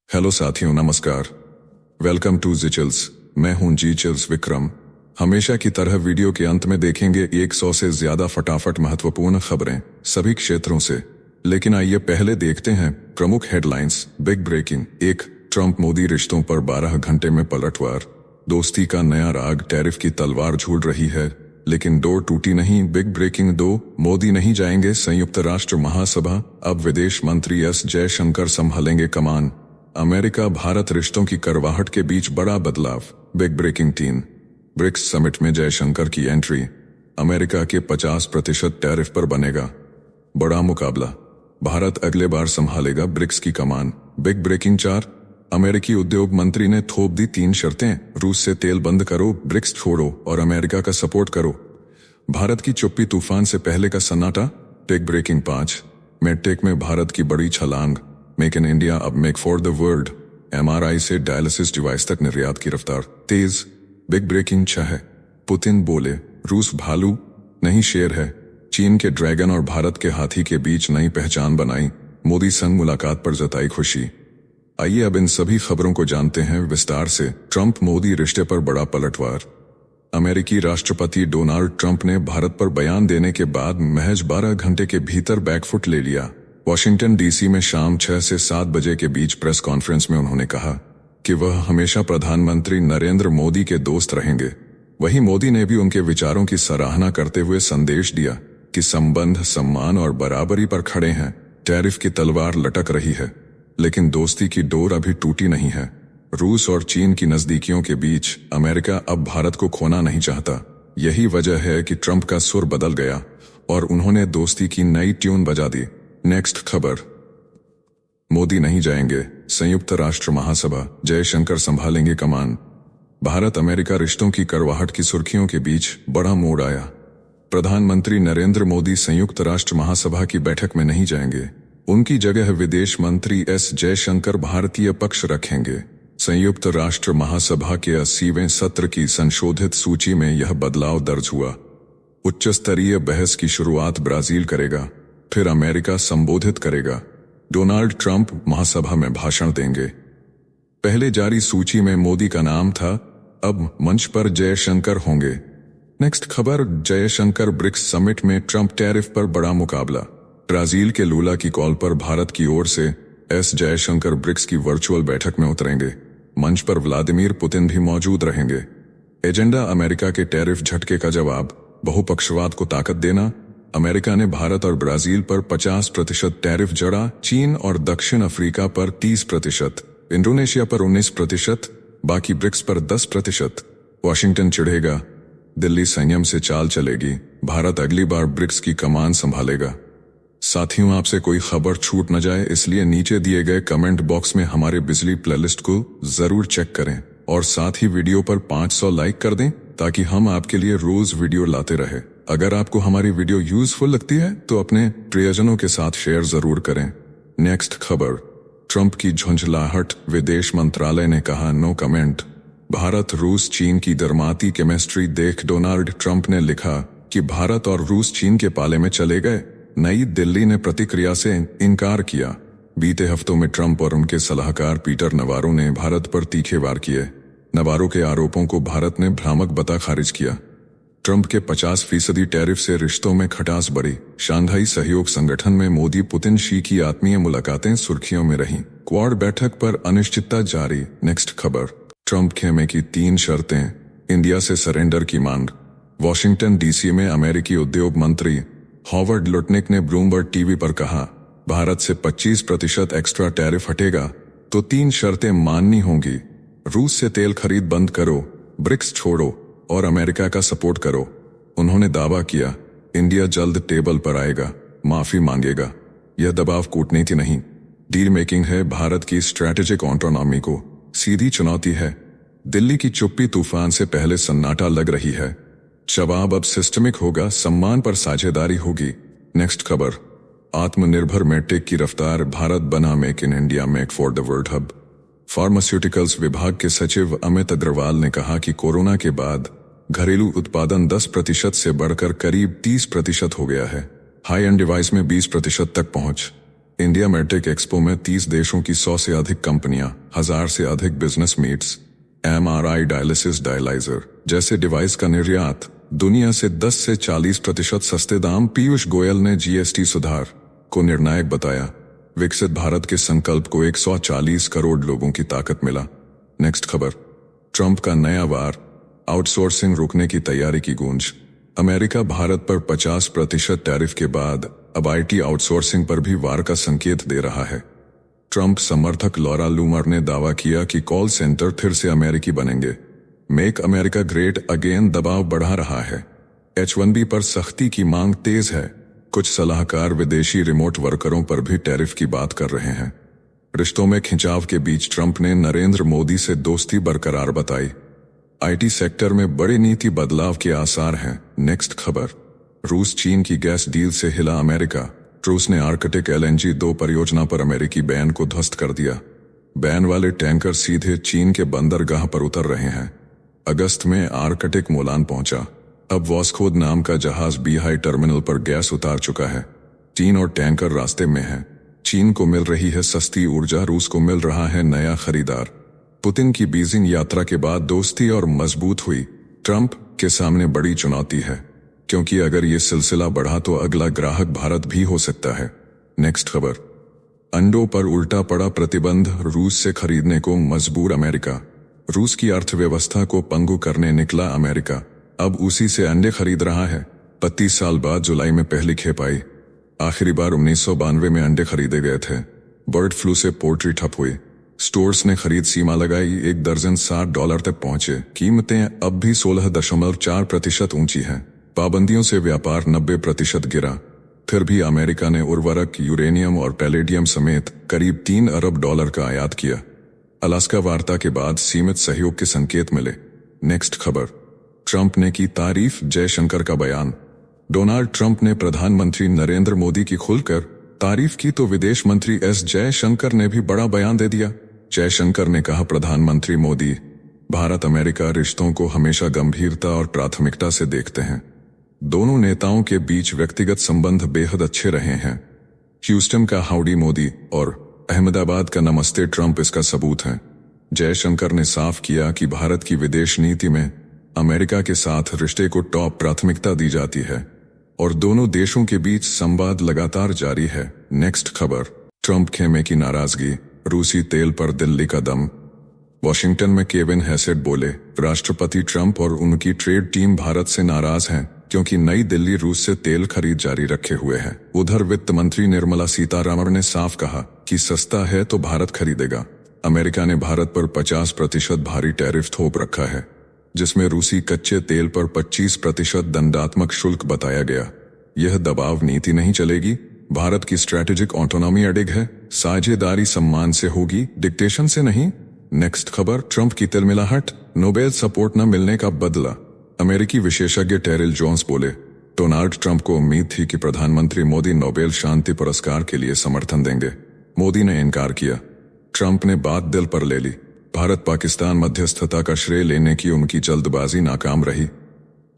Hello साथियों, नमस्कार। Welcome to जिचल्स। मैं हूं जीचल्स विक्रम। हमेशा की तरह वीडियो के अंत में देखेंगे 100 से ज्यादा फटाफट महत्वपूर्ण खबरें सभी क्षेत्रों से। लेकिन आइए पहले देखते हैं प्रमुख headlines. Big breaking. 1, Trump Modi रिश्तों पर 12 घंटे में पलटवार। दोस्ती का नया राग, टैरिफ की तलवार झूल रही है लेकिन डोर टूटी नहीं। बिग ब्रेकिंग 2, मोदी नहीं जाएंगे संयुक्त राष्ट्र महासभा, अब विदेश मंत्री एस जयशंकर संभालेंगे कमान। अमेरिका भारत रिश्तों की करवाहट के बीच बड़ा बदलाव। बिग ब्रेकिंग 3, ब्रिक्स समिट में जयशंकर की एंट्री, अमेरिका के 50% टैरिफ पर बनेगा बड़ा मुकाबला, भारत अगले बार संभालेगा ब्रिक्स की कमान। बिग ब्रेकिंग 4, अमेरिकी उद्योग मंत्री ने थोप दी 3 शर्तें, रूस से तेल बंद करो, ब्रिक्स छोड़ो और अमेरिका का सपोर्ट करो। भारत की चुप्पी तूफान से पहले का सन्नाटा। बिग ब्रेकिंग 5, मेडटेक में भारत की बड़ी छलांग, मेक इन इंडिया अब make for the world, MRI से डायलिसिस डिवाइस तक निर्यात की रफ्तार तेज। बिग ब्रेकिंग 6, पुतिन बोले रूस भालू नहीं शेर है, चीन के ड्रैगन और भारत के हाथी के बीच नई पहचान बनाई, मोदी संग मुलाकात पर जताई खुशी। आइए अब इन सभी खबरों को जानते हैं विस्तार से। ट्रंप मोदी रिश्ते पर बड़ा पलटवार। अमेरिकी राष्ट्रपति डोनाल्ड ट्रंप ने भारत पर बयान देने के बाद महज 12 घंटे के भीतर बैकफुट ले लिया। वॉशिंगटन डीसी में शाम 6 से 7 बजे के बीच प्रेस कॉन्फ्रेंस में उन्होंने कहा कि वह हमेशा प्रधानमंत्री नरेंद्र मोदी के दोस्त रहेंगे। वहीं मोदी ने भी उनके विचारों की सराहना करते हुए संदेश दिया कि संबंध, सम्मान और बराबरी पर खड़े हैं। टैरिफ की तलवार लटक रही है लेकिन दोस्ती की डोर अभी टूटी नहीं है। रूस और चीन की नजदीकियों के बीच अमेरिका अब भारत को खोना नहीं चाहता। यही वजह है कि ट्रंप का सुर बदल गया और उन्होंने दोस्ती की नई ट्यून बजा दी। नेक्स्ट खबर, मोदी नहीं जाएंगे संयुक्त राष्ट्र महासभा, जयशंकर संभालेंगे कमान। भारत अमेरिका रिश्तों की करवाहट की सुर्खियों के बीच बड़ा मोड़ आया। प्रधानमंत्री नरेंद्र मोदी संयुक्त राष्ट्र महासभा की बैठक में नहीं जाएंगे। उनकी जगह विदेश मंत्री एस जयशंकर भारतीय पक्ष रखेंगे। संयुक्त राष्ट्र महासभा के 80वें सत्र की संशोधित सूची में यह बदलाव दर्ज हुआ। उच्च स्तरीय बहस की शुरुआत ब्राजील करेगा, फिर अमेरिका संबोधित करेगा। डोनाल्ड ट्रंप महासभा में भाषण देंगे। पहले जारी सूची में मोदी का नाम था, अब मंच पर जयशंकर होंगे। नेक्स्ट खबर, जयशंकर ब्रिक्स समिट में ट्रंप टैरिफ पर बड़ा मुकाबला। ब्राजील के लूला की कॉल पर भारत की ओर से एस जयशंकर ब्रिक्स की वर्चुअल बैठक में उतरेंगे। मंच पर व्लादिमीर पुतिन भी मौजूद रहेंगे। एजेंडा, अमेरिका के टैरिफ झटके का जवाब, बहुपक्षवाद को ताकत देना। अमेरिका ने भारत और ब्राजील पर 50% टैरिफ जड़ा, चीन और दक्षिण अफ्रीका पर 30%, इंडोनेशिया पर 19%, बाकी ब्रिक्स पर 10%। वॉशिंगटन चिढ़ेगा, दिल्ली संयम से चाल चलेगी, भारत अगली बार ब्रिक्स की कमान संभालेगा। साथियों, आपसे कोई खबर छूट न जाए इसलिए नीचे दिए गए कमेंट बॉक्स में हमारे बिजली प्लेलिस्ट को जरूर चेक करें और साथ ही वीडियो पर 500 लाइक कर दें ताकि हम आपके लिए रोज वीडियो लाते रहे। अगर आपको हमारी वीडियो यूजफुल लगती है तो अपने प्रियजनों के साथ शेयर जरूर करें। नेक्स्ट खबर, ट्रंप की झुंझलाहट, विदेश मंत्रालय ने कहा नो कमेंट। भारत रूस चीन की दरमाती केमिस्ट्री देख डोनाल्ड ट्रंप ने लिखा कि भारत और रूस चीन के पाले में चले गए। नई दिल्ली ने प्रतिक्रिया से इनकार किया। बीते हफ्तों में ट्रंप और उनके सलाहकार पीटर नवारो ने भारत पर तीखे वार किए। नवारो के आरोपों को भारत ने भ्रामक बता खारिज किया। ट्रंप के 50% टैरिफ से रिश्तों में खटास बढ़ी। शांघाई सहयोग संगठन में मोदी पुतिन शी की आत्मीय मुलाकातें सुर्खियों में रहीं। क्वाड बैठक पर अनिश्चितता जारी। नेक्स्ट खबर, ट्रंप खेमे की 3 शर्तें, इंडिया से सरेंडर की मांग। वॉशिंगटन डीसी में अमेरिकी उद्योग मंत्री हॉवर्ड लुटनिक ने ब्लूमबर्ग टीवी पर कहा, भारत से 25% एक्स्ट्रा टैरिफ हटेगा तो 3 शर्तें माननी होंगी। रूस से तेल खरीद बंद करो, ब्रिक्स छोड़ो और अमेरिका का सपोर्ट करो। उन्होंने दावा किया, इंडिया जल्द टेबल पर आएगा, माफी मांगेगा। यह दबाव कूटनीति नहीं, डील मेकिंग है। भारत की स्ट्रैटेजिक ऑटोनॉमी को सीधी चुनौती है। दिल्ली की चुप्पी तूफान से पहले सन्नाटा लग रही है। जवाब अब सिस्टमिक होगा, सम्मान पर साझेदारी होगी। नेक्स्ट खबर, आत्मनिर्भर मेडटेक की रफ्तार, भारत बना make in India make for the world hub. Pharmaceuticals विभाग के सचिव अमित अग्रवाल ने कहा कि कोरोना के बाद घरेलू उत्पादन 10% से बढ़कर करीब 30% हो गया है। हाई एंड डिवाइस में 20% तक पहुंच। इंडिया मेडटेक एक्सपो में 30 देशों की 100 से अधिक कंपनियां, 1000 से अधिक business meets, MRI dialysis dialyser जैसे डिवाइस का निर्यात, दुनिया से 10 से 40% सस्ते दाम। पीयूष गोयल ने GST सुधार को निर्णायक बताया। विकसित भारत के संकल्प को 140 करोड़ लोगों की ताकत मिला। नेक्स्ट खबर, ट्रंप का नया वार, आउटसोर्सिंग रोकने की तैयारी की गूंज। अमेरिका भारत पर 50% टैरिफ के बाद अब IT आउटसोर्सिंग पर भी वार का संकेत दे रहा है। ट्रंप समर्थक लॉरा लूमर ने दावा किया कि कॉल सेंटर फिर से अमेरिकी बनेंगे। मेक अमेरिका ग्रेट अगेन दबाव बढ़ा रहा है। H-1B पर सख्ती की मांग तेज है। कुछ सलाहकार विदेशी रिमोट वर्करों पर भी टैरिफ की बात कर रहे हैं। रिश्तों में खिंचाव के बीच ट्रंप ने नरेंद्र मोदी से दोस्ती बरकरार बताई। IT सेक्टर में बड़े नीति बदलाव के आसार हैं। नेक्स्ट खबर, रूस चीन की गैस डील से हिला अमेरिका। रूस ने आर्कटिक LNG 2 परियोजना पर अमेरिकी बैन को ध्वस्त कर दिया। बैन वाले टैंकर सीधे चीन के बंदरगाह पर उतर रहे हैं। अगस्त में आर्कटिक मोलान पहुंचा। अब वॉस्कोद नाम का जहाज बीहाई टर्मिनल पर गैस उतार चुका है। चीन और टैंकर रास्ते में है। चीन को मिल रही है सस्ती ऊर्जा, रूस को मिल रहा है नया खरीदार। पुतिन की बीजिंग यात्रा के बाद दोस्ती और मजबूत हुई। ट्रंप के सामने बड़ी चुनौती है, क्योंकि अगर ये सिलसिला बढ़ा तो अगला ग्राहक भारत भी हो सकता है। नेक्स्ट खबर, अंडों पर उल्टा पड़ा प्रतिबंध, रूस से खरीदने को मजबूर अमेरिका। रूस की अर्थव्यवस्था को पंगु करने निकला अमेरिका, अब उसी से अंडे खरीद रहा है। 32 साल बाद जुलाई में पहली खेप आई। आखिरी बार 1992 में अंडे खरीदे गए थे। बर्ड फ्लू से पोल्ट्री ठप हुई। स्टोर्स ने खरीद सीमा लगाई, एक दर्जन $60 तक पहुंचे। कीमतें अब भी 16.4% ऊंची हैं। पाबंदियों से व्यापार 90% गिरा। फिर भी अमेरिका ने उर्वरक, यूरेनियम और पैलेडियम समेत करीब $3 अरब का आयात किया। अलास्का वार्ता के बाद सीमित सहयोग के संकेत मिले। नेक्स्ट खबर, ट्रंप ने की तारीफ, जयशंकर का बयान। डोनाल्ड ट्रंप ने प्रधानमंत्री नरेंद्र मोदी की खुलकर तारीफ की तो विदेश मंत्री S जयशंकर ने भी बड़ा बयान दे दिया। जयशंकर ने कहा, प्रधानमंत्री मोदी भारत अमेरिका रिश्तों को हमेशा गंभीरता और प्राथमिकता से देखते हैं। दोनों नेताओं के बीच व्यक्तिगत संबंध बेहद अच्छे रहे हैं। ह्यूस्टन का हाउडी मोदी और अहमदाबाद का नमस्ते ट्रंप इसका सबूत है। जयशंकर ने साफ किया कि भारत की विदेश नीति में अमेरिका के साथ रिश्ते को टॉप प्राथमिकता दी जाती है और दोनों देशों के बीच संवाद लगातार जारी है। नेक्स्ट खबर, ट्रंप खेमे की नाराजगी, रूसी तेल पर दिल्ली का दम। वॉशिंगटन में केविन हैसेट बोले, राष्ट्रपति ट्रंप और उनकी ट्रेड टीम भारत से नाराज हैं क्योंकि नई दिल्ली रूस से तेल खरीद जारी रखे हुए है। उधर वित्त मंत्री निर्मला सीतारामन ने साफ कहा कि सस्ता है तो भारत खरीदेगा। अमेरिका ने भारत पर 50% भारी टैरिफ थोप रखा है, जिसमें रूसी कच्चे तेल पर 25% दंडात्मक शुल्क बताया गया। यह दबाव नीति नहीं चलेगी। भारत की स्ट्रैटेजिक ऑटोनॉमी अडिग है, साझेदारी सम्मान से होगी, डिक्टेशन से नहीं। नेक्स्ट खबर, ट्रंप की तिलमिलाहट, नोबेल सपोर्ट न मिलने का बदला। अमेरिकी विशेषज्ञ टेरिल जोन्स बोले, डोनाल्ड ट्रंप को उम्मीद थी कि प्रधानमंत्री मोदी नोबेल शांति पुरस्कार के लिए समर्थन देंगे। मोदी ने इनकार किया। ट्रंप ने बात दिल पर ले ली। भारत पाकिस्तान मध्यस्थता का श्रेय लेने की उनकी जल्दबाजी नाकाम रही।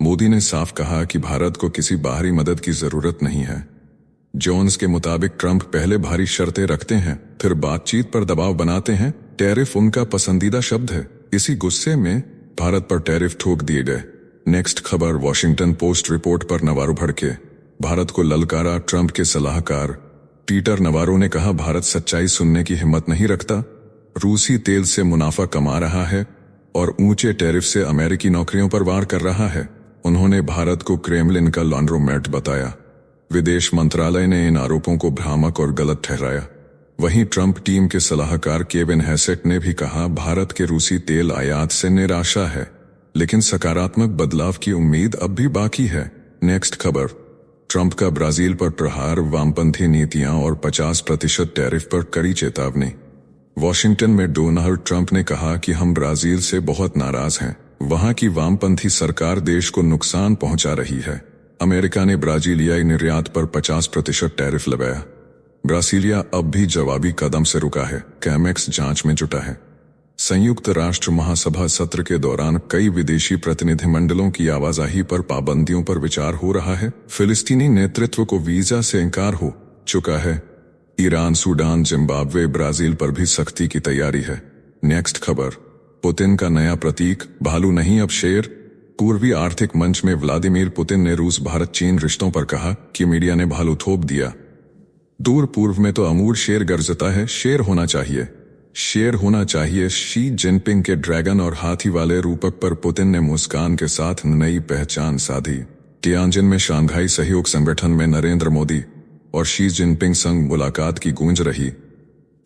मोदी ने साफ कहा कि भारत को किसी बाहरी मदद की जरूरत नहीं है। जोन्स के मुताबिक ट्रंप पहले भारी शर्तें रखते हैं, फिर बातचीत पर दबाव बनाते हैं। टैरिफ उनका पसंदीदा शब्द है। इसी गुस्से में भारत पर टैरिफ ठोक दिए गए। नेक्स्ट खबर, वॉशिंगटन पोस्ट रिपोर्ट पर नवारो भड़के, भारत को ललकारा ट्रंप के सलाहकार। पीटर नवारो ने कहा, भारत सच्चाई सुनने की हिम्मत नहीं रखता, रूसी तेल से मुनाफा कमा रहा है और ऊंचे टैरिफ से अमेरिकी नौकरियों पर वार कर रहा है। उन्होंने भारत को क्रेमलिन का लॉन्ड्रोमैट बताया। विदेश मंत्रालय ने इन आरोपों को भ्रामक और गलत ठहराया। वहीं ट्रंप टीम के सलाहकार केविन हैसेट ने भी कहा, भारत के रूसी तेल आयात से निराशा है, लेकिन सकारात्मक बदलाव की उम्मीद अब भी बाकी है। नेक्स्ट खबर, ट्रंप का ब्राजील पर प्रहार, वामपंथी नीतियां और 50% टैरिफ पर कड़ी चेतावनी। वॉशिंगटन में डोनाल्ड ट्रंप ने कहा कि हम ब्राजील से बहुत नाराज हैं। वहां की वामपंथी सरकार देश को नुकसान पहुंचा रही है। अमेरिका ने ब्राजीलियाई निर्यात पर 50% टैरिफ लगाया। ब्राजीलिया अब भी जवाबी कदम से रुका है। कैमेक्स जांच में जुटा है। संयुक्त राष्ट्र महासभा सत्र के दौरान कई विदेशी प्रतिनिधिमंडलों की आवाजाही पर पाबंदियों पर विचार हो रहा है। फिलिस्तीनी नेतृत्व को वीजा से इनकार हो चुका है। ईरान, सूडान, जिम्बाब्वे, ब्राजील पर भी सख्ती की तैयारी है। नेक्स्ट खबर, पुतिन का नया प्रतीक, भालू नहीं अब शेर। पूर्वी आर्थिक मंच में व्लादिमीर पुतिन ने रूस भारत चीन रिश्तों पर कहा कि मीडिया ने भालू थोप दिया। दूर पूर्व में तो अमूर शेर गरजता है, शेर होना चाहिए, शेर होना चाहिए। शी जिनपिंग के ड्रैगन और हाथी वाले रूपक पर पुतिन ने मुस्कान के साथ नई पहचान साधी। टियानजिन में शंघाई सहयोग संगठन में नरेंद्र मोदी और शी जिनपिंग संग मुलाकात की गूंज रही।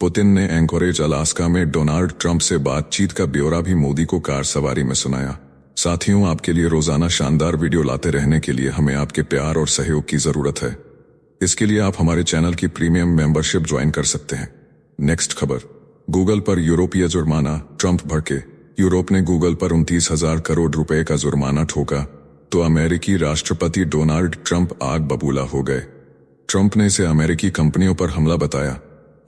पुतिन ने एंकोरेज अलास्का में डोनाल्ड ट्रंप से बातचीत का ब्यौरा भी मोदी को कार सवारी में सुनाया। साथियों, आपके लिए रोजाना शानदार वीडियो लाते रहने के लिए हमें आपके प्यार और सहयोग की जरूरत है। इसके लिए आप हमारे चैनल की प्रीमियम मेंबरशिप ज्वाइन कर सकते हैं। नेक्स्ट खबर, गूगल पर यूरोपीय जुर्माना, ट्रंप भड़के। यूरोप ने गूगल पर 29,000 करोड़ रुपए का जुर्माना ठोका तो अमेरिकी राष्ट्रपति डोनाल्ड ट्रंप आग बबूला हो गए। ट्रंप ने इसे अमेरिकी कंपनियों पर हमला बताया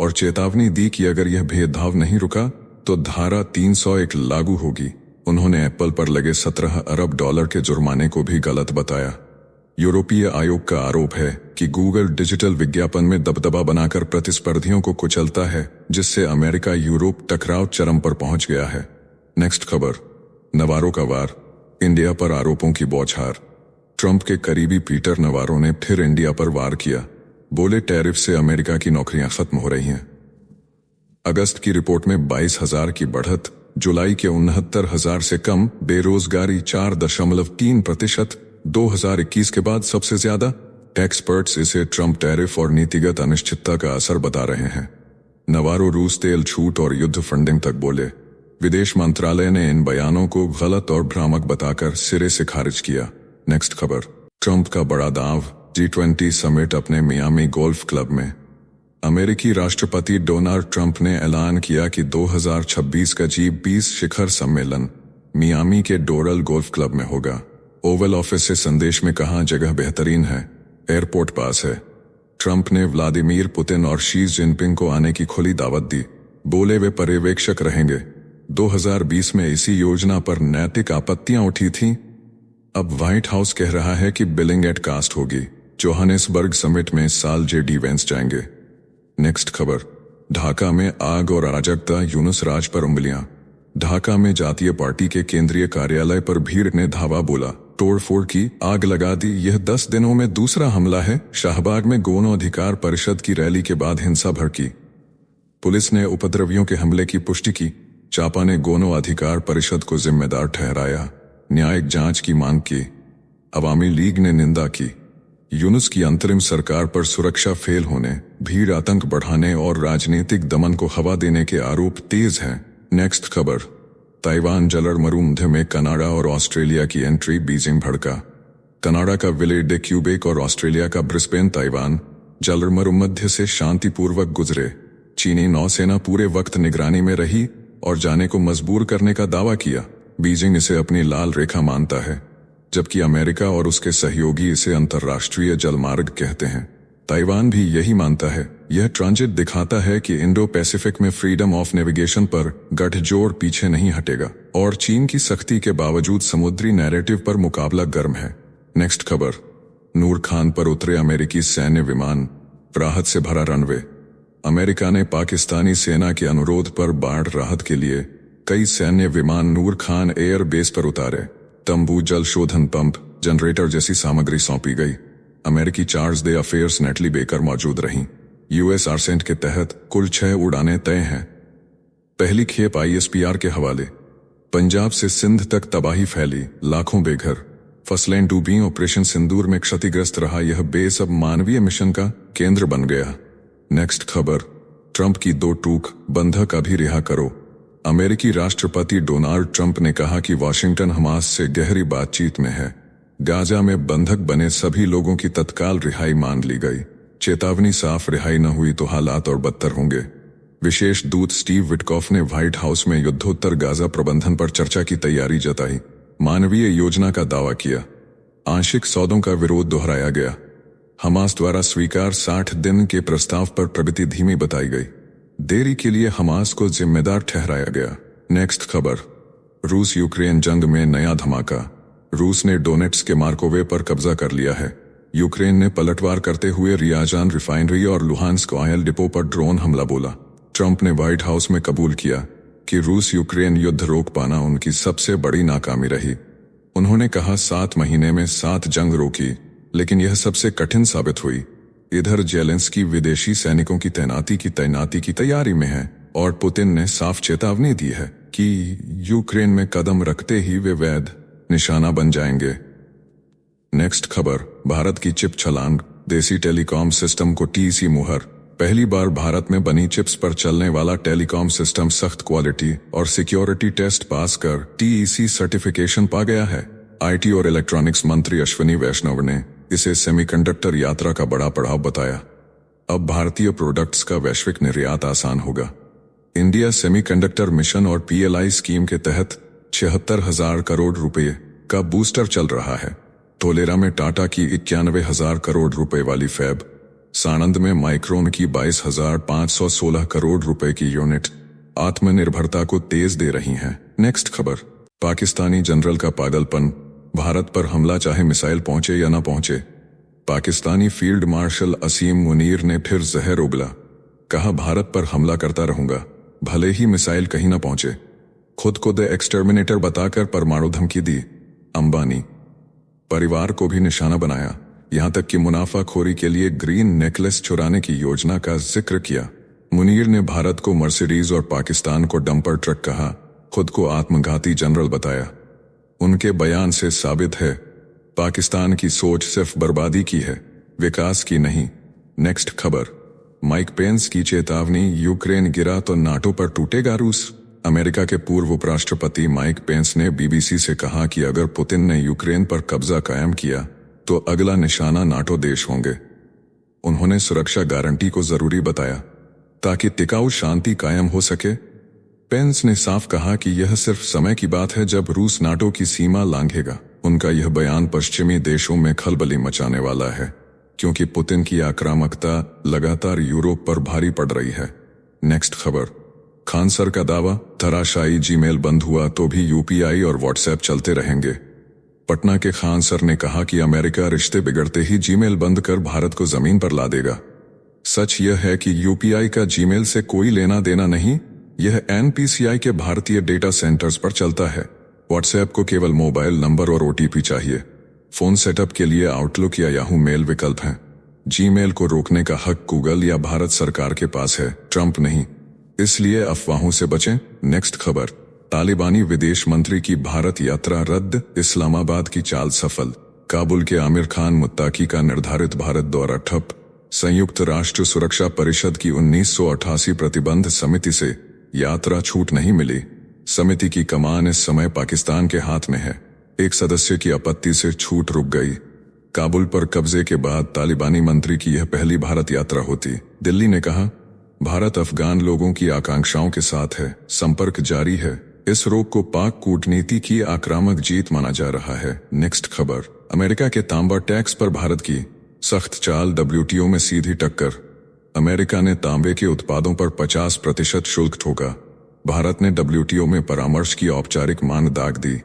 और चेतावनी दी कि अगर यह भेदभाव नहीं रुका तो धारा 301 लागू होगी। उन्होंने एप्पल पर लगे 17 अरब डॉलर के जुर्माने को भी गलत बताया। यूरोपीय आयोग का आरोप है कि गूगल डिजिटल विज्ञापन में दबदबा बनाकर प्रतिस्पर्धियों को कुचलता है, जिससे अमेरिका यूरोप टकराव चरम पर पहुंच गया है। नेक्स्ट खबर, नवारो का वार, इंडिया पर आरोपों की बौछार। ट्रंप के करीबी पीटर नवारो ने फिर इंडिया पर वार किया। बोले, टैरिफ से अमेरिका की नौकरियां खत्म हो रही हैं। अगस्त की रिपोर्ट में 22,000 की बढ़त, जुलाई के 69,000 से कम, बेरोजगारी 4.3%, 2021 के बाद सबसे ज्यादा। एक्सपर्ट्स इसे ट्रंप टैरिफ और नीतिगत अनिश्चितता का असर बता रहे हैं। नवारो रूस तेल छूट और युद्ध फंडिंग तक बोले। विदेश मंत्रालय ने इन बयानों को गलत और भ्रामक बताकर सिरे से खारिज किया। नेक्स्ट खबर, ट्रंप का बड़ा दांव, G20 समिट अपने मियामी गोल्फ क्लब में। अमेरिकी राष्ट्रपति डोनाल्ड ट्रंप ने ऐलान किया कि 2026 का G20 शिखर सम्मेलन मियामी के डोरल गोल्फ क्लब में होगा। ओवल ऑफिस से संदेश में कहा, जगह बेहतरीन है, एयरपोर्ट पास है। ट्रंप ने व्लादिमीर पुतिन और शी जिनपिंग को आने की खुली दावत दी। बोले वे पर्यवेक्षक रहेंगे। 2020 में इसी योजना पर नैतिक आपत्तियां उठी थीं। अब व्हाइट हाउस कह रहा है कि बिलिंग एट कास्ट होगी। जोहानिसबर्ग समिट में इस साल जेडी वेंस जाएंगे। नेक्स्ट खबर, ढाका में आग और अराजकता, यूनुस राज पर उंगलियां। ढाका में जातीय पार्टी के केंद्रीय कार्यालय पर भीड़ ने धावा बोला, तोड़फोड़ की, आग लगा दी। यह 10 दिनों में दूसरा हमला है। शाहबाग में गौण अधिकार परिषद की रैली के बाद हिंसा भड़की। पुलिस ने उपद्रवियों के हमले की पुष्टि की। चापा ने गौण अधिकार परिषद को जिम्मेदार ठहराया। न्यायिक जांच की मांग की। अवामी लीग ने निंदा की। यूनुस की अंतरिम सरकार पर सुरक्षा फेल होने, भीड़ आतंक बढ़ाने और राजनीतिक दमन को हवा देने के आरोप तेज हैं। नेक्स्ट खबर, ताइवान जलमरुमध्य में कनाडा और ऑस्ट्रेलिया की एंट्री, बीजिंग भड़का। कनाडा का विले डे क्यूबेक और ऑस्ट्रेलिया का ब्रिस्बेन ताइवान जलमरुमध्य से शांतिपूर्वक गुजरे। चीनी नौसेना पूरे वक्त निगरानी में रही और जाने को मजबूर करने का दावा किया। बीजिंग इसे अपनी लाल रेखा मानता है, जबकि अमेरिका और उसके सहयोगी इसे अंतर्राष्ट्रीय जलमार्ग कहते हैं। ताइवान भी यही मानता है। यह ट्रांजिट दिखाता है कि इंडो पैसिफिक में फ्रीडम ऑफ नेविगेशन पर गठजोड़ पीछे नहीं हटेगा और चीन की सख्ती के बावजूद समुद्री नैरेटिव पर मुकाबला गर्म है। नेक्स्ट खबर, नूर खान पर उतरे अमेरिकी सैन्य विमान, राहत से भरा रनवे। अमेरिका ने पाकिस्तानी सेना के अनुरोध पर बाढ़ राहत के लिए कई सैन्य विमान नूर खान एयर बेस पर उतारे। तंबू, जल शोधन पंप, जनरेटर जैसी सामग्री सौंपी गई। अमेरिकी चार्ज दे अफेयर्स नेटली बेकर मौजूद रहीं। यूएस आरसेंट के तहत कुल 6 उड़ानें तय हैं। पहली खेप ISPR के हवाले। पंजाब से सिंध तक तबाही फैली, लाखों बेघर, फसलें डूबी। ऑपरेशन सिंदूर में क्षतिग्रस्त रहा यह बेस अब मानवीय मिशन का केंद्र बन गया। नेक्स्ट खबर, ट्रंप की 2 टूक, बंधक अभी रिहा करो। अमेरिकी राष्ट्रपति डोनाल्ड ट्रंप ने कहा कि वाशिंगटन हमास से गहरी बातचीत में है। गाजा में बंधक बने सभी लोगों की तत्काल रिहाई मान ली गई। चेतावनी साफ, रिहाई न हुई तो हालात और बदतर होंगे। विशेष दूत स्टीव विटकॉफ ने व्हाइट हाउस में युद्धोत्तर गाजा प्रबंधन पर चर्चा की तैयारी जताई। मानवीय योजना का दावा किया। आंशिक सौदों का विरोध दोहराया गया। हमास द्वारा स्वीकार 60 दिन के प्रस्ताव पर प्रगति धीमी बताई गई। देरी के लिए हमास को जिम्मेदार ठहराया गया। नेक्स्ट खबर, रूस यूक्रेन जंग में नया धमाका। रूस ने डोनेट्स के मार्कोवे पर कब्जा कर लिया है। यूक्रेन ने पलटवार करते हुए रियाजान रिफाइनरी और लुहांस्क ऑयल डिपो पर ड्रोन हमला बोला। ट्रंप ने व्हाइट हाउस में कबूल किया कि रूस यूक्रेन युद्ध रोक पाना उनकी सबसे बड़ी नाकामी रही। उन्होंने कहा 7 महीने में 7 जंग रोकी, लेकिन यह सबसे कठिन साबित हुई। इधर जेलेंस्की विदेशी सैनिकों की तैनाती की तैयारी में है और पुतिन ने साफ चेतावनी दी है कि यूक्रेन में कदम रखते ही वे वैध निशाना बन जाएंगे। नेक्स्ट खबर, भारत की चिप छलांग, देसी टेलीकॉम सिस्टम को टीईसी मुहर। पहली बार भारत में बनी चिप्स पर चलने वाला टेलीकॉम सिस्टम सख्त क्वालिटी और सिक्योरिटी टेस्ट पास कर टीईसी सर्टिफिकेशन पा गया है। आईटी और इलेक्ट्रॉनिक्स मंत्री अश्विनी वैष्णव ने इसे सेमीकंडक्टर यात्रा का बड़ा पड़ाव बताया। अब भारतीय प्रोडक्ट्स का वैश्विक निर्यात आसान होगा। इंडिया सेमीकंडक्टर मिशन और पीएलआई स्कीम के तहत 76,000 करोड़ रुपए का बूस्टर चल रहा है। धोलेरा में टाटा की 91,000 करोड़ रुपए वाली फैब, साणंद में माइक्रोन की 22,516 करोड़ रुपए की यूनिट आत्मनिर्भरता को तेज दे रही हैं। नेक्स्ट खबर, पाकिस्तानी जनरल का पागलपन, भारत पर हमला चाहे मिसाइल पहुंचे या न पहुंचे। पाकिस्तानी फील्ड मार्शल असीम मुनीर ने फिर जहर उगला, कहा भारत पर हमला करता रहूंगा भले ही मिसाइल कहीं न पहुंचे। खुद को द एक्सटर्मिनेटर बताकर परमाणु धमकी दी। अंबानी परिवार को भी निशाना बनाया, यहां तक कि मुनाफाखोरी के लिए ग्रीन नेकलेस चुराने की योजना का जिक्र किया। मुनीर ने भारत को मर्सिडीज और पाकिस्तान को डंपर ट्रक कहा, खुद को आत्मघाती जनरल बताया। उनके बयान से साबित है पाकिस्तान की सोच सिर्फ बर्बादी की है, विकास की नहीं। नेक्स्ट खबर, माइक पेंस की चेतावनी, यूक्रेन गिरा तो नाटो पर टूटेगा रूस। अमेरिका के पूर्व उपराष्ट्रपति माइक पेंस ने बीबीसी से कहा कि अगर पुतिन ने यूक्रेन पर कब्जा कायम किया तो अगला निशाना नाटो देश होंगे। उन्होंने सुरक्षा गारंटी को जरूरी बताया ताकि टिकाऊ शांति कायम हो सके। पेंस ने साफ कहा कि यह सिर्फ समय की बात है जब रूस नाटो की सीमा लांघेगा। उनका यह बयान पश्चिमी देशों में खलबली मचाने वाला है, क्योंकि पुतिन की आक्रामकता लगातार यूरोप पर भारी पड़ रही है। नेक्स्ट खबर, खान सर का दावा, धराशायी जीमेल बंद हुआ तो भी यूपीआई और व्हाट्सएप चलते रहेंगे। पटना के खान सर ने कहा कि अमेरिका रिश्ते बिगड़ते ही जीमेल बंद कर भारत को जमीन पर ला देगा। सच यह है कि यूपीआई का जीमेल से कोई लेना देना नहीं, यह एनपीसीआई के भारतीय डेटा सेंटर्स पर चलता है। व्हाट्सएप को केवल मोबाइल नंबर और ओटीपी चाहिए। फोन सेटअप के लिए आउटलुक या याहू मेल विकल्प हैं। जीमेल को रोकने का हक गूगल या भारत सरकार के पास है, ट्रंप नहीं, इसलिए अफवाहों से बचें। नेक्स्ट खबर, तालिबानी विदेश मंत्री की भारत यात्रा रद्द, इस्लामाबाद की चाल सफल। काबुल के आमिर खान मुत्ताकी का निर्धारित भारत दौरा ठप। संयुक्त राष्ट्र सुरक्षा परिषद की 1988 प्रतिबंध समिति से यात्रा छूट नहीं मिली। समिति की कमान इस समय पाकिस्तान के हाथ में है। एक सदस्य की आपत्ति से छूट रुक गई। काबुल पर कब्जे के बाद तालिबानी मंत्री की यह पहली भारत यात्रा होती। दिल्ली ने कहा, भारत अफगान लोगों की आकांक्षाओं के साथ है, संपर्क जारी है। इस रोक को पाक कूटनीति की आक्रामक जीत माना जा रहा है। नेक्स्ट खबर, अमेरिका के तांबा टैक्स पर भारत की सख्त चाल, डब्ल्यूटीओ में सीधी टक्कर। अमेरिका ने तांबे के उत्पादों पर 50% शुल्क ठोका। भारत ने डब्ल्यूटीओ में परामर्श की औपचारिक मान दाग दी।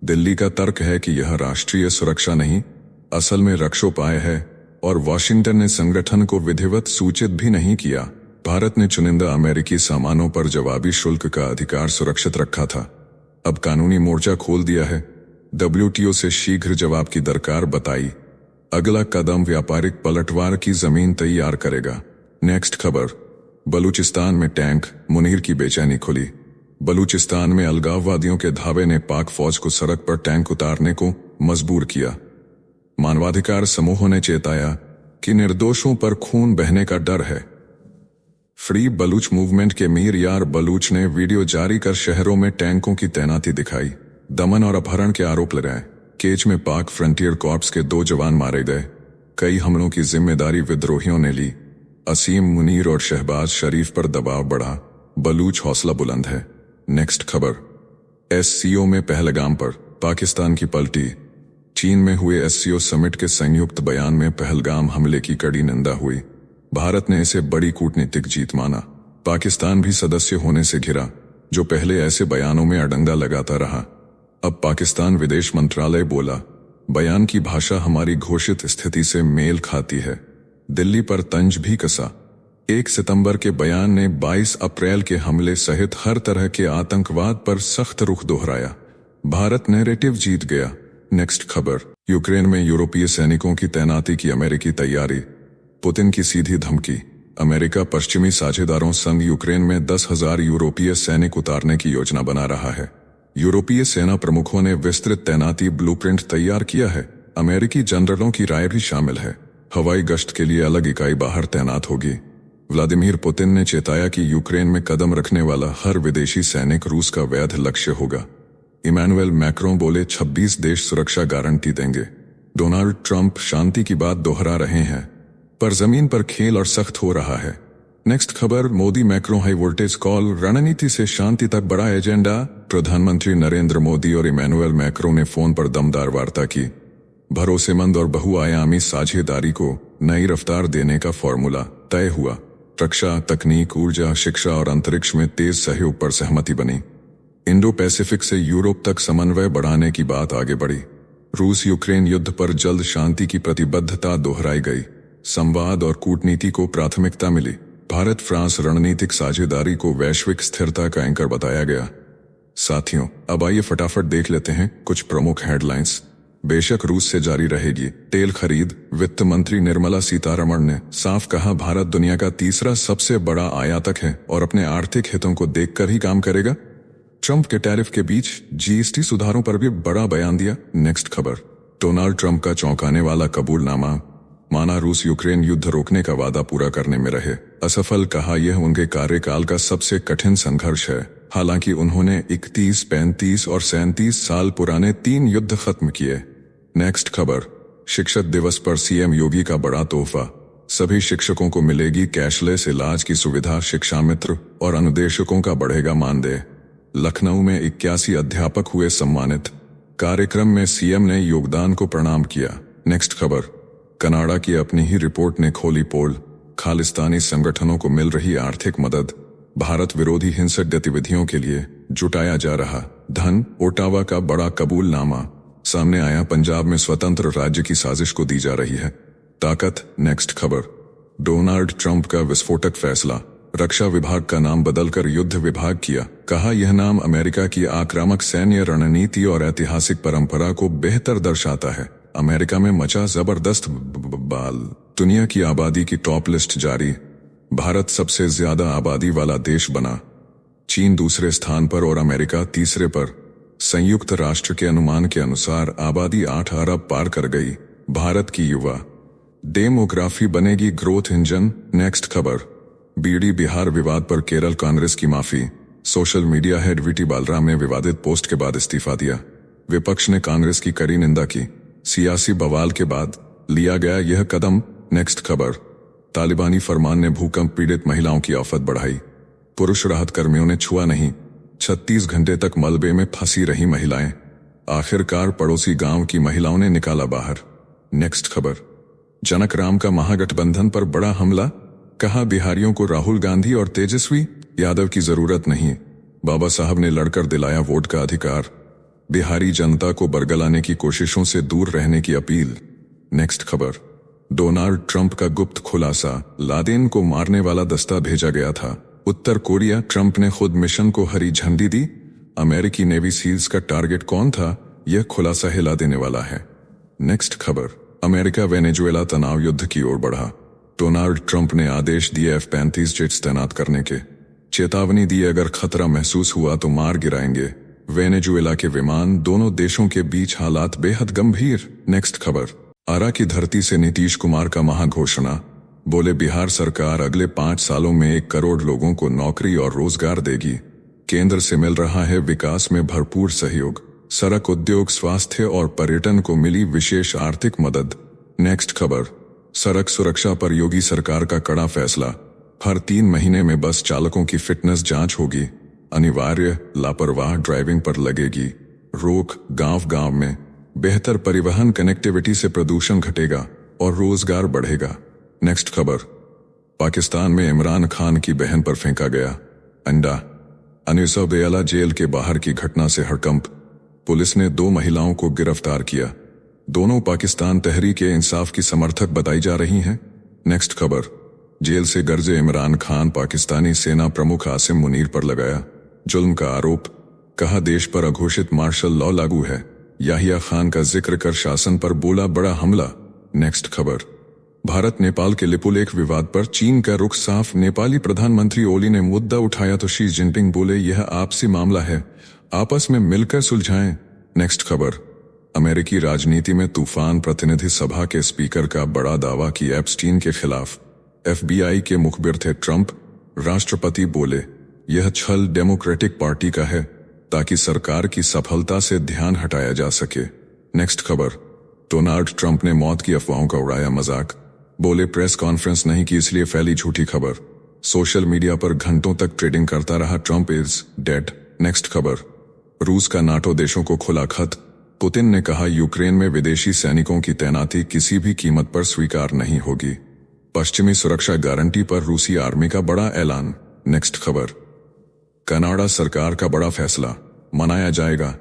दिल्ली का तर्क है कि यह राष्ट्रीय सुरक्षा नहीं, असल में रक्षोपाय है और वॉशिंगटन ने संगठन को विधिवत सूचित भी नहीं किया। भारत ने चुनिंदा अमेरिकी सामानों पर जवाबी शुल्क का अधिकार सुरक्षित रखा था, अब कानूनी मोर्चा खोल दिया है। डब्ल्यूटीओ से शीघ्र जवाब की दरकार बताई। अगला कदम व्यापारिक पलटवार की जमीन तैयार करेगा। नेक्स्ट खबर, बलूचिस्तान में टैंक, मुनीर की बेचैनी खुली। बलूचिस्तान में अलगाववादियों के धावे ने पाक फौज को सड़क पर टैंक उतारने को मजबूर किया। मानवाधिकार समूहों ने चेताया कि निर्दोषों पर खून बहने का डर है। फ्री बलूच मूवमेंट के मीर यार बलूच ने वीडियो जारी कर शहरों में टैंकों की तैनाती दिखाई। दमन और अपहरण के आरोप लगाए। केच में पाक फ्रंटियर कॉर्प्स के 2 जवान मारे गए। कई हमलों की जिम्मेदारी विद्रोहियों ने ली। असीम मुनीर और शहबाज शरीफ पर दबाव बढ़ा। बलूच हौसला बुलंद है। नेक्स्ट खबर, एससीओ में पहलगाम पर पाकिस्तान की पलटी। चीन में हुए एससीओ समिट के संयुक्त बयान में पहलगाम हमले की कड़ी निंदा हुई। भारत ने इसे बड़ी कूटनीतिक जीत माना। पाकिस्तान भी सदस्य होने से घिरा, जो पहले ऐसे बयानों में अडंगा लगाता रहा। अब पाकिस्तान विदेश मंत्रालय बोला, बयान की भाषा हमारी घोषित स्थिति से मेल खाती है। दिल्ली पर तंज भी कसा। 1 सितंबर के बयान ने 22 अप्रैल के हमले सहित हर तरह के आतंकवाद पर सख्त रुख दोहराया। भारत नैरेटिव जीत गया। नेक्स्ट खबर, यूक्रेन में यूरोपीय सैनिकों की तैनाती की अमेरिकी तैयारी। पुतिन की सीधी धमकी। अमेरिका पश्चिमी साझेदारों संग यूक्रेन में 10,000 यूरोपीय सैनिक उतारने की योजना बना रहा है। यूरोपीय सेना प्रमुखों ने विस्तृत तैनाती ब्लूप्रिंट तैयार किया है। अमेरिकी जनरलों की राय भी शामिल है। हवाई गश्त के लिए अलग इकाई बाहर तैनात होगी। व्लादिमीर पुतिन ने चेताया कि यूक्रेन में कदम रखने वाला हर विदेशी सैनिक रूस का वैध लक्ष्य होगा। इमैनुअल मैक्रों बोले 26 देश सुरक्षा गारंटी देंगे। डोनाल्ड ट्रंप शांति की बात दोहरा रहे हैं, पर जमीन पर खेल और सख्त हो रहा है। नेक्स्ट खबर, Modi Macron high voltage call, रणनीति से शांति तक बड़ा एजेंडा। प्रधानमंत्री नरेंद्र मोदी और इमैनुअल मैक्रों ने फोन पर दमदार वार्ता की। भरोसेमंद और बहुआयामी साझेदारी को नई रफ्तार देने का फॉर्मूला तय हुआ। रक्षा, तकनीक, ऊर्जा, शिक्षा और अंतरिक्ष में तेज सहयोग पर सहमति बनी। इंडो पैसिफिक से यूरोप तक समन्वय बढ़ाने की बात आगे बढ़ी। रूस यूक्रेन युद्ध पर जल्द शांति की प्रतिबद्धता दोहराई गई। संवाद और कूटनीति को प्राथमिकता मिली। भारत फ्रांस रणनीतिक साझेदारी को वैश्विक स्थिरता का एंकर बताया गया। साथियों, अब आइए फटाफट देख लेते हैं कुछ प्रमुख हेडलाइंस। बेशक रूस से जारी रहेगी तेल खरीद। वित्त मंत्री निर्मला सीतारमण ने साफ कहा, भारत दुनिया का तीसरा सबसे बड़ा आयातक है और अपने आर्थिक हितों को देखकर ही काम करेगा। ट्रंप के टैरिफ के बीच जीएसटी सुधारों पर भी बड़ा बयान दिया। नेक्स्ट खबर, डोनाल्ड ट्रंप का चौंकाने वाला कबूलनामा। माना रूस यूक्रेन युद्ध रोकने का वादा पूरा करने में रहे असफल। कहा यह उनके कार्यकाल का सबसे कठिन संघर्ष है। हालांकि उन्होंने 31, 35 और 37 साल पुराने 3 युद्ध खत्म किए। नेक्स्ट खबर, शिक्षक दिवस पर सीएम योगी का बड़ा तोहफा। सभी शिक्षकों को मिलेगी कैशलेस इलाज की सुविधा। शिक्षा मित्र और अनुदेशकों का बढ़ेगा मानदेय। लखनऊ में 81 अध्यापक हुए सम्मानित। कार्यक्रम में सीएम ने योगदान को प्रणाम किया। नेक्स्ट खबर, कनाडा की अपनी ही रिपोर्ट ने खोली पोल। खालिस्तानी संगठनों को मिल रही आर्थिक मदद। भारत विरोधी हिंसक गतिविधियों के लिए जुटाया जा रहा धन। ओटावा का बड़ा कबूलनामा सामने आया। पंजाब में स्वतंत्र राज्य की साजिश को दी जा रही है ताकत। नेक्स्ट खबर, डोनाल्ड ट्रंप का विस्फोटक फैसला। रक्षा विभाग का नाम बदलकर युद्ध विभाग किया। कहा यह नाम अमेरिका की आक्रामक सैन्य रणनीति और ऐतिहासिक परंपरा को बेहतर दर्शाता है। अमेरिका में मचा जबरदस्त बाल। दुनिया की आबादी की टॉप लिस्ट जारी। भारत सबसे ज्यादा आबादी वाला देश बना। चीन दूसरे स्थान पर और अमेरिका तीसरे पर। संयुक्त राष्ट्र के अनुमान के अनुसार आबादी 8 अरब पार कर गई। भारत की युवा डेमोग्राफी बनेगी ग्रोथ इंजन। नेक्स्ट खबर, बीडी बिहार विवाद पर केरल कांग्रेस की माफी। Social media head VT Balram ने विवादित पोस्ट के बाद इस्तीफा दिया। विपक्ष ने कांग्रेस की कड़ी निंदा की। सियासी बवाल के बाद लिया गया यह कदम। नेक्स्ट खबर, तालिबानी फरमान ने भूकंप पीड़ित महिलाओं की आफत बढ़ाई। पुरुष राहत कर्मियों ने छुआ नहीं। 36 घंटे तक मलबे में फंसी रही महिलाएं आखिरकार पड़ोसी गांव की महिलाओं ने निकाला बाहर। नेक्स्ट खबर, जनक राम का महागठबंधन पर बड़ा हमला। कहा बिहारियों को राहुल गांधी और तेजस्वी यादव की जरूरत नहीं। बाबा साहब ने लड़कर दिलाया वोट का अधिकार। बिहारी जनता को बरगलाने की कोशिशों से दूर रहने की अपील। नेक्स्ट खबर, डोनाल्ड ट्रंप का गुप्त खुलासा। लादेन को मारने वाला दस्ता भेजा गया था उत्तर कोरिया। ट्रंप ने खुद मिशन को हरी झंडी दी। अमेरिकी नेवी सील्स का टारगेट कौन था, यह खुलासा हिला देने वाला है। नेक्स्ट खबर, अमेरिका वेनेजुएला तनाव युद्ध की ओर बढ़ा। डोनाल्ड ट्रंप ने आदेश दिए F-35 जेट्स तैनात करने के। चेतावनी दी अगर खतरा महसूस हुआ तो मार गिराएंगे वेनेजुएला के विमान। दोनों देशों के बीच हालात बेहद गंभीर। नेक्स्ट खबर, आरा की धरती से नीतीश कुमार का महाघोषणा। बोले बिहार सरकार अगले 5 सालों में 1 करोड़ लोगों को नौकरी और रोजगार देगी। केंद्र से मिल रहा है विकास में भरपूर सहयोग। सड़क, उद्योग, स्वास्थ्य और पर्यटन को मिली विशेष आर्थिक मदद। नेक्स्ट खबर, सड़क सुरक्षा पर योगी सरकार का कड़ा फैसला। हर 3 महीने में बस चालकों की फिटनेस जांच होगी। अनिवार्य लापरवाह ड्राइविंग पर लगेगी रोक। गांव-गांव में बेहतर परिवहन कनेक्टिविटी से प्रदूषण घटेगा और रोजगार बढ़ेगा। नेक्स्ट खबर, पाकिस्तान में इमरान खान की बहन पर फेंका गया अंडा। अनिसोबेला जेल के बाहर की घटना से हड़कंप। पुलिस ने 2 महिलाओं को गिरफ्तार किया। दोनों पाकिस्तान तहरीक इंसाफ की समर्थक बताई जा रही हैं। नेक्स्ट खबर, जेल से गर्जे इमरान खान पाकिस्तानी सेना प्रमुख आसिम मुनीर पर लगाया जुल्म का आरोप, कहा देश पर अघोषित मार्शल लॉ लागू है। याहिया खान का जिक्र कर शासन पर बोला बड़ा हमला। नेक्स्ट खबर, भारत नेपाल के लिपुलेख विवाद पर चीन का रुख साफ, नेपाली प्रधानमंत्री ओली ने मुद्दा उठाया तो शी जिनपिंग बोले यह आपसी मामला है, आपस में मिलकर सुलझाएं। नेक्स्ट खबर, अमेरिकी राजनीति में तूफान, प्रतिनिधि सभा के स्पीकर का बड़ा दावा कि एप्स्टीन के खिलाफ FBI के मुखबिर थे ट्रंप, राष्ट्रपति बोले यह छल डेमोक्रेटिक पार्टी का है ताकि सरकार की सफलता से ध्यान हटाया जा सके। नेक्स्ट खबर, डोनाल्ड ट्रंप ने मौत की अफवाहों का उड़ाया मजाक, बोले प्रेस कॉन्फ्रेंस नहीं की इसलिए फैली झूठी खबर। सोशल मीडिया पर घंटों तक ट्रेडिंग करता रहा ट्रंप इज डेड। नेक्स्ट खबर, रूस का नाटो देशों को खुला खत, पुतिन ने कहा यूक्रेन में विदेशी सैनिकों की तैनाती किसी भी कीमत पर स्वीकार नहीं होगी। पश्चिमी सुरक्षा गारंटी पर रूसी आर्मी का बड़ा ऐलान। नेक्स्ट खबर, कनाडा सरकार का बड़ा फैसला, मनाया जाएगा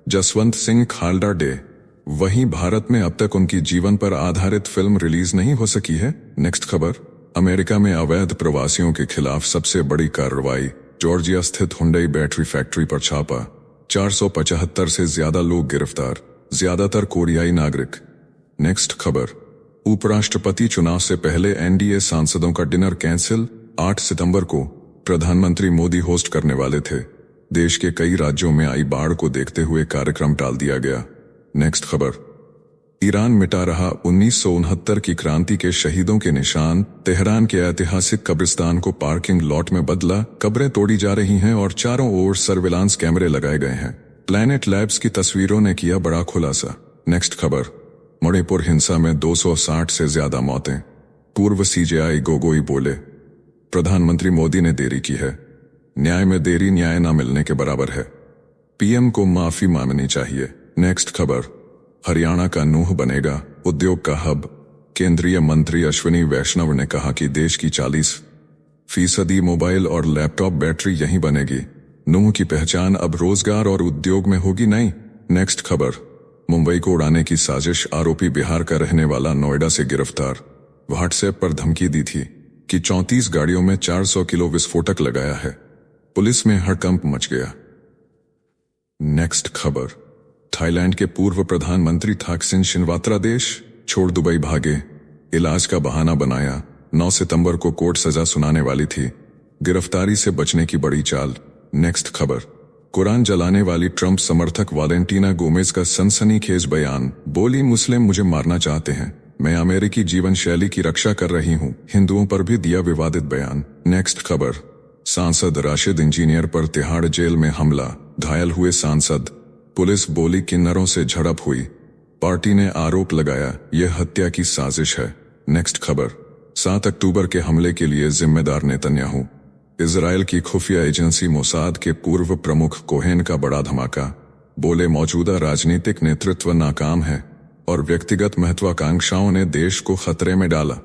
जसवंत सिंह खालड़ा डे। वहीं भारत में अब तक उनकी जीवन पर आधारित फिल्म रिलीज नहीं हो सकी है। नेक्स्ट खबर, अमेरिका में अवैध प्रवासियों के खिलाफ सबसे बड़ी कार्रवाई, जॉर्जिया स्थित हुंडई बैटरी फैक्ट्री पर छापा, 475 से ज्यादा लोग गिरफ्तार, ज्यादातर कोरियाई नागरिक। नेक्स्ट खबर, उपराष्ट्रपति चुनाव से पहले NDA सांसदों का डिनर कैंसिल, 8 सितंबर को प्रधानमंत्री मोदी होस्ट करने वाले थे। देश के कई राज्यों में आई बाढ़ को देखते हुए कार्यक्रम टाल दिया गया। नेक्स्ट खबर, ईरान मिटा रहा 1969 की क्रांति के शहीदों के निशान, तेहरान के ऐतिहासिक कब्रिस्तान को पार्किंग लॉट में बदला, कब्रें तोड़ी जा रही हैं और चारों ओर सर्विलांस कैमरे लगाए गए हैं। प्लैनेट लैब्स की तस्वीरों ने किया बड़ा खुलासा। नेक्स्ट खबर, मणिपुर हिंसा में 260 से ज्यादा मौतें, पूर्व CJI गोगोई बोले प्रधानमंत्री मोदी ने देरी की है, न्याय में देरी न्याय न मिलने के बराबर है, PM को माफी मांगनी चाहिए। नेक्स्ट खबर, हरियाणा का नूह बनेगा उद्योग का हब, केंद्रीय मंत्री अश्विनी वैष्णव ने कहा कि देश की 40% मोबाइल और लैपटॉप बैटरी यहीं बनेगी। नूह की पहचान अब रोजगार और उद्योग में होगी नहीं। नेक्स्ट खबर, मुंबई को उड़ाने की साजिश, आरोपी बिहार का रहने वाला नोएडा से गिरफ्तार। व्हाट्सएप पर धमकी दी थी कि 34 गाड़ियों में 400 किलो विस्फोटक लगाया है। पुलिस में हड़कंप मच गया। नेक्स्ट खबर, थाईलैंड के पूर्व प्रधानमंत्री थाकसिन शिनवात्रा देश छोड़ दुबई भागे, इलाज का बहाना बनाया। 9 सितंबर को कोर्ट सजा सुनाने वाली थी, गिरफ्तारी से बचने की बड़ी चाल। नेक्स्ट खबर, कुरान जलाने वाली ट्रंप समर्थक वालेंटीना गोमेज का सनसनीखेज बयान, बोली मुस्लिम मुझे मारना चाहते हैं, मैं अमेरिकी जीवन शैली की रक्षा कर रही हूं। हिंदुओं पर भी दिया विवादित बयान। नेक्स्ट खबर, सांसद राशिद इंजीनियर पर तिहाड़ जेल में हमला, घायल हुए सांसद, पुलिस बोली किन्नरों से झड़प हुई, पार्टी ने आरोप लगाया यह हत्या की साजिश है। नेक्स्ट खबर, 7 अक्टूबर के हमले के लिए जिम्मेदार नेतन्याहू, इजराइल की खुफिया एजेंसी मोसाद के पूर्व प्रमुख कोहेन का बड़ा धमाका, बोले मौजूदा राजनीतिक नेतृत्व नाकाम है और व्यक्तिगत महत्वाकांक्षाओं ने देश को खतरे में डाला।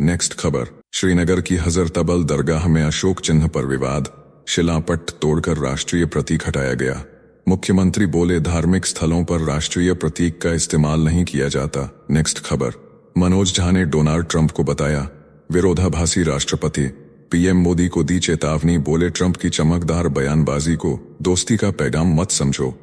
नेक्स्ट खबर, श्रीनगर की हजरत अबल दरगाह में अशोक चिन्ह पर विवाद, शिलापट्ट तोड़कर राष्ट्रीय प्रतीक हटाया गया। मुख्यमंत्री बोले धार्मिक स्थलों पर राष्ट्रीय प्रतीक का इस्तेमाल नहीं किया जाता। नेक्स्ट खबर, मनोज झा ने डोनाल्ड ट्रंप को बताया विरोधाभासी राष्ट्रपति, PM मोदी को दी चेतावनी, बोले ट्रंप की चमकदार बयानबाजी को दोस्ती का पैगाम मत समझो,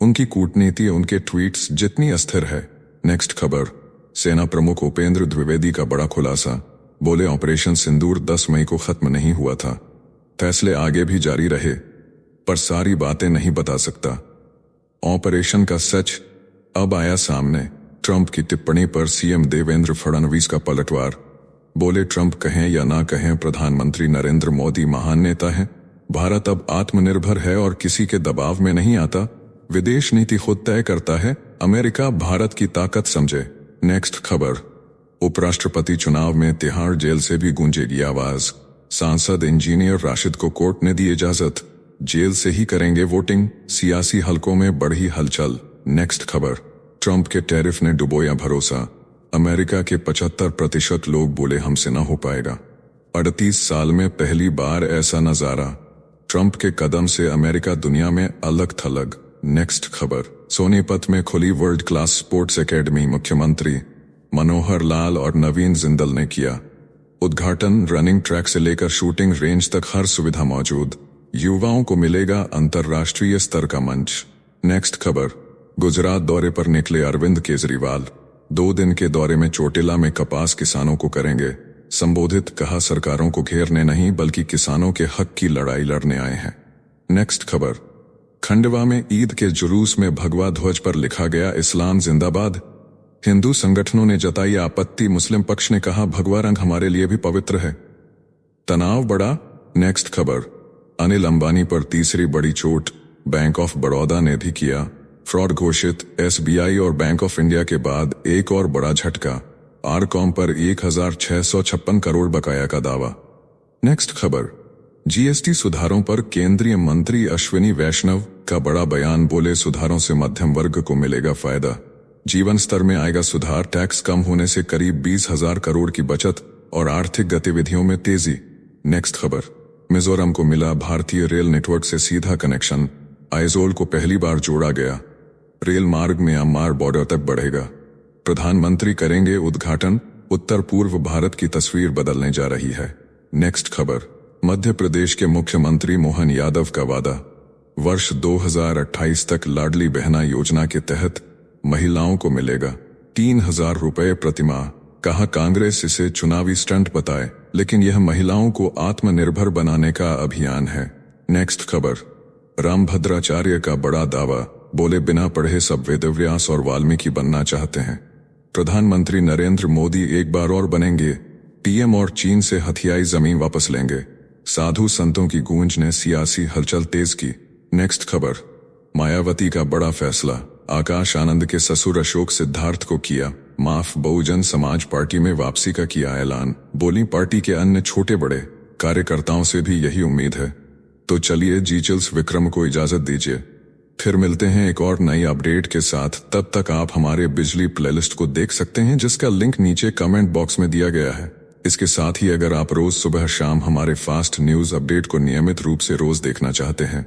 उनकी कूटनीति उनके ट्वीट्स जितनी अस्थिर है। नेक्स्ट खबर, सेना प्रमुख उपेंद्र द्विवेदी का बड़ा खुलासा, बोले ऑपरेशन सिंदूर 10 मई को खत्म नहीं हुआ था, फैसले आगे भी जारी रहे, पर सारी बातें नहीं बता सकता। ऑपरेशन का सच अब आया सामने, ट्रंप की टिप्पणी पर CM देवेंद्र फडणवीस का पलटवार, बोले ट्रंप कहें या ना कहें प्रधानमंत्री नरेंद्र मोदी महान नेता हैं, भारत अब आत्मनिर्भर है और किसी के दबाव में नहीं आता, विदेश नीति खुद तय करता है, अमेरिका भारत की ताकत समझे। नेक्स्ट खबर, उपराष्ट्रपति चुनाव में तिहाड़ जेल से भी गूंजेगी आवाज, सांसद इंजीनियर राशिद को कोर्ट ने दी इजाजत, जेल से ही करेंगे वोटिंग, सियासी हलकों में बढ़ी हलचल। नेक्स्ट खबर, ट्रंप के टैरिफ ने डुबोया भरोसा, अमेरिका के 75% लोग बोले हमसे न हो पाएगा। 38 साल में पहली बार ऐसा नजारा, ट्रंप के कदम से अमेरिका दुनिया में अलग थलग। नेक्स्ट खबर, सोनीपत में खुली वर्ल्ड क्लास स्पोर्ट्स एकेडमी, मुख्यमंत्री मनोहर लाल और नवीन जिंदल ने किया उद्घाटन। रनिंग ट्रैक से लेकर शूटिंग रेंज तक हर सुविधा मौजूद, युवाओं को मिलेगा अंतर्राष्ट्रीय स्तर का मंच। नेक्स्ट खबर, गुजरात दौरे पर निकले अरविंद केजरीवाल, 2 दिन के दौरे में चोटिला में कपास किसानों को करेंगे संबोधित। कहा सरकारों को घेरने नहीं बल्कि किसानों के हक की लड़ाई लड़ने आए हैं। नेक्स्ट खबर, खंडवा में ईद के जुलूस में भगवा ध्वज पर लिखा गया इस्लाम जिंदाबाद। हिंदू संगठनों ने जताई आपत्ति, मुस्लिम पक्ष ने कहा भगवा रंग हमारे लिए भी पवित्र है। तनाव बढ़ा। नेक्स्ट खबर, अनिल अंबानी पर तीसरी बड़ी चोट, बैंक ऑफ बड़ौदा ने भी किया फ्रॉड घोषित। एसबीआई और बैंक ऑफ इंडिया के बाद एक और बड़ा झटका, आरकॉम पर 1656 करोड़ बकाया का दावा। नेक्स्ट खबर, जीएसटी सुधारों पर केंद्रीय मंत्री अश्विनी वैष्णव का बड़ा बयान, बोले सुधारों से मध्यम वर्ग को मिलेगा फायदा, जीवन स्तर में आएगा सुधार, टैक्स कम होने से करीब 20,000 करोड़ की बचत और आर्थिक गतिविधियों में तेजी। नेक्स्ट खबर, मिजोरम को मिला भारतीय रेल नेटवर्क से सीधा कनेक्शन, आइजोल को पहली बार जोड़ा गया, रेल मार्ग म्यांमार बॉर्डर तक बढ़ेगा, प्रधानमंत्री करेंगे उद्घाटन, उत्तर पूर्व भारत की तस्वीर बदलने जा रही है। नेक्स्ट खबर, मध्य प्रदेश के मुख्यमंत्री मोहन यादव का वादा, वर्ष 2028 तक लाडली बहना योजना के तहत महिलाओं को मिलेगा 3,000 रुपए प्रतिमाह। कहा कांग्रेस इसे चुनावी स्टंट बताए, लेकिन यह महिलाओं को आत्मनिर्भर बनाने का अभियान है। नेक्स्ट खबर, रामभद्राचार्य का बड़ा दावा, बोले बिना पढ़े सब वेदव्यास और वाल्मीकि बनना चाहते हैं, प्रधानमंत्री नरेंद्र मोदी एक बार और बनेंगे पीएम और चीन से हथियाई जमीन वापस लेंगे। साधु संतों की गूंज ने सियासी हलचल तेज की। नेक्स्ट खबर, मायावती का बड़ा फैसला, आकाश आनंद के ससुर अशोक सिद्धार्थ को किया माफ, बहुजन समाज पार्टी में वापसी का किया ऐलान, बोली पार्टी के अन्य छोटे बड़े कार्यकर्ताओं से भी यही उम्मीद है। तो चलिए जीचल्स विक्रम को इजाजत दीजिए, फिर मिलते हैं एक और नई अपडेट के साथ। तब तक आप हमारे बिजली प्लेलिस्ट को देख सकते हैं जिसका लिंक नीचे कमेंट बॉक्स में दिया गया है। इसके साथ ही अगर आप रोज सुबह शाम हमारे फास्ट न्यूज अपडेट को नियमित रूप से रोज देखना चाहते हैं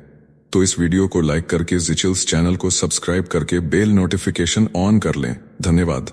तो इस वीडियो को लाइक करके जिचल्स चैनल को सब्सक्राइब करके बेल नोटिफिकेशन ऑन कर लें। धन्यवाद।